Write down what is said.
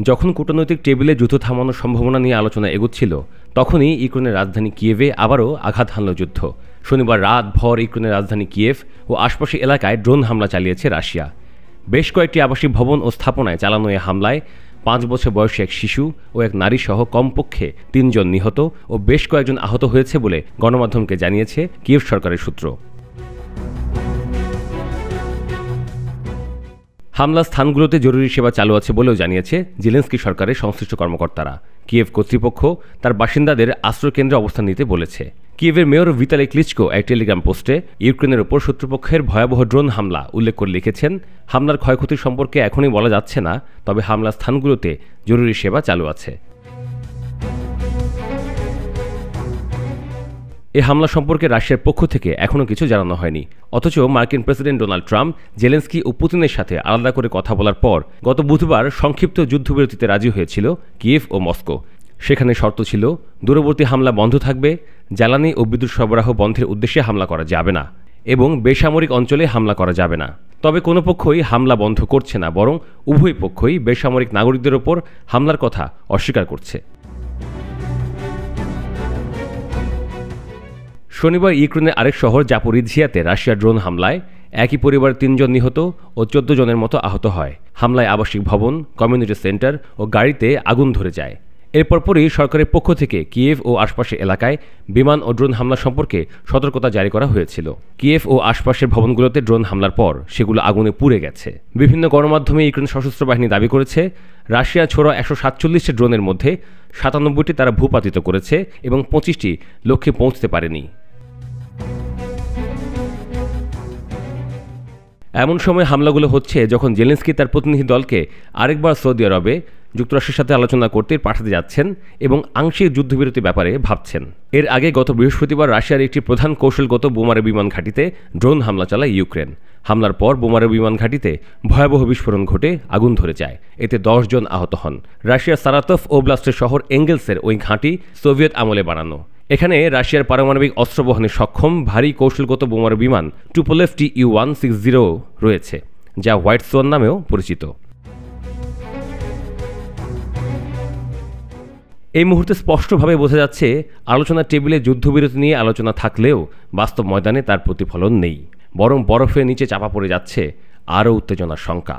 যখন কূটনৈতিক টেবিলে যুদ্ধ থামানোর সম্ভাবনা নিয়ে আলোচনা এগোচ্ছিল, তখনই ইউক্রেনের রাজধানী কিয়েভে আবারও আঘাত হানল যুদ্ধ। শনিবার রাতভর ইউক্রেনের রাজধানী কিয়েভ ও আশপাশের এলাকায় ড্রোন হামলা চালিয়েছে রাশিয়া। বেশ কয়েকটি আবাসিক ভবন ও স্থাপনায় চালানো এই হামলায় 5 বছর বয়সী এক শিশু ও এক নারী সহ কমপক্ষে 3 জন নিহত ও বেশ কয়েকজন আহত হয়েছে বলে গণমাধ্যমকে জানিয়েছে কিয়েভ সরকারের সূত্র। হামলা স্থানগুলোতে জরুরি সেবা চালু আছে বলেও জানিয়েছে জেলেনস্কি সরকারের সংশ্লিষ্ট কর্মকর্তারা। কিয়েভ কর্তৃপক্ষ তার বাসিন্দাদের আশ্রয়কেন্দ্রে অবস্থান নিতে বলেছে। কিয়েভের মেয়র ভিতালি ক্লিচকো এক টেলিগ্রাম পোস্টে ইউক্রেনের ওপর শত্রুপক্ষের ভয়াবহ ড্রোন হামলা উল্লেখ করে লিখেছেন, হামলার ক্ষয়ক্ষতির সম্পর্কে এখনই বলা যাচ্ছে না, তবে হামলা স্থানগুলোতে জরুরি সেবা চালু আছে। এই হামলা সম্পর্কে রাশিয়ার পক্ষ থেকে এখনও কিছু জানানো হয়নি। অথচ মার্কিন প্রেসিডেন্ট ডোনাল্ড ট্রাম্প জেলেনস্কি ও পুতিনের সাথে আলাদা করে কথা বলার পর গত বুধবার সংক্ষিপ্ত যুদ্ধবিরতিতে রাজি হয়েছিল কিয়েভ ও মস্কো। সেখানে শর্ত ছিল, দূরবর্তী হামলা বন্ধ থাকবে, জ্বালানি ও বিদ্যুৎ সরবরাহ বন্ধের উদ্দেশ্যে হামলা করা যাবে না এবং বেসামরিক অঞ্চলে হামলা করা যাবে না। তবে কোনো পক্ষই হামলা বন্ধ করছে না, বরং উভয় পক্ষই বেসামরিক নাগরিকদের ওপর হামলার কথা অস্বীকার করছে। শনিবার ইউক্রেনের আরেক শহর জাপোরিঝিয়াতে রাশিয়ার ড্রোন হামলায় একই পরিবারের 3 জন নিহত ও 14 জনের মতো আহত হয়। হামলায় আবাসিক ভবন, কমিউনিটি সেন্টার ও গাড়িতে আগুন ধরে যায়। এরপর পরই সরকারের পক্ষ থেকে কিয়েভ ও আশপাশের এলাকায় বিমান ও ড্রোন হামলা সম্পর্কে সতর্কতা জারি করা হয়েছিল। কিয়েভ ও আশপাশের ভবনগুলোতে ড্রোন হামলার পর সেগুলো আগুনে পুড়ে গেছে। বিভিন্ন গণমাধ্যমে ইউক্রেন সশস্ত্র বাহিনী দাবি করেছে, রাশিয়া ছোড়া 147টি ড্রোনের মধ্যে 97টি তারা ভূপাতিত করেছে এবং 25টি লক্ষ্যে পৌঁছতে পারেনি। এমন সময় হামলাগুলো হচ্ছে যখন জেলেনস্কি তার প্রতিনিধি দলকে আরেকবার সৌদি আরবে যুক্তরাষ্ট্রের সাথে আলোচনা করতে পাঠাতে যাচ্ছেন এবং আংশিক যুদ্ধবিরতির ব্যাপারে ভাবছেন। এর আগে গত বৃহস্পতিবার রাশিয়ার একটি প্রধান কৌশলগত বোমারু বিমান ঘাঁটিতে ড্রোন হামলা চালায় ইউক্রেন। হামলার পর বোমারু বিমান ঘাঁটিতে ভয়াবহ বিস্ফোরণ ঘটে, আগুন ধরে যায়। এতে 10 জন আহত হন। রাশিয়ার সারাতভ ওব্লাস্টের শহর এঙ্গেলসের ওই ঘাঁটি সোভিয়েত আমলে বানানো। এখানে রাশিয়ার পারমাণবিক অস্ত্র বহনে সক্ষম ভারী কৌশলগত বোমারু বিমান টুপোলেভ Tu-160 রয়েছে, যা হোয়াইট সোয়ান নামেও পরিচিত। এই মুহূর্তে স্পষ্টভাবে বোঝা যাচ্ছে, আলোচনার টেবিলে যুদ্ধবিরতি নিয়ে আলোচনা থাকলেও বাস্তব ময়দানে তার প্রতিফলন নেই, বরং বরফের নিচে চাপা পড়ে যাচ্ছে আরও উত্তেজনার শঙ্কা।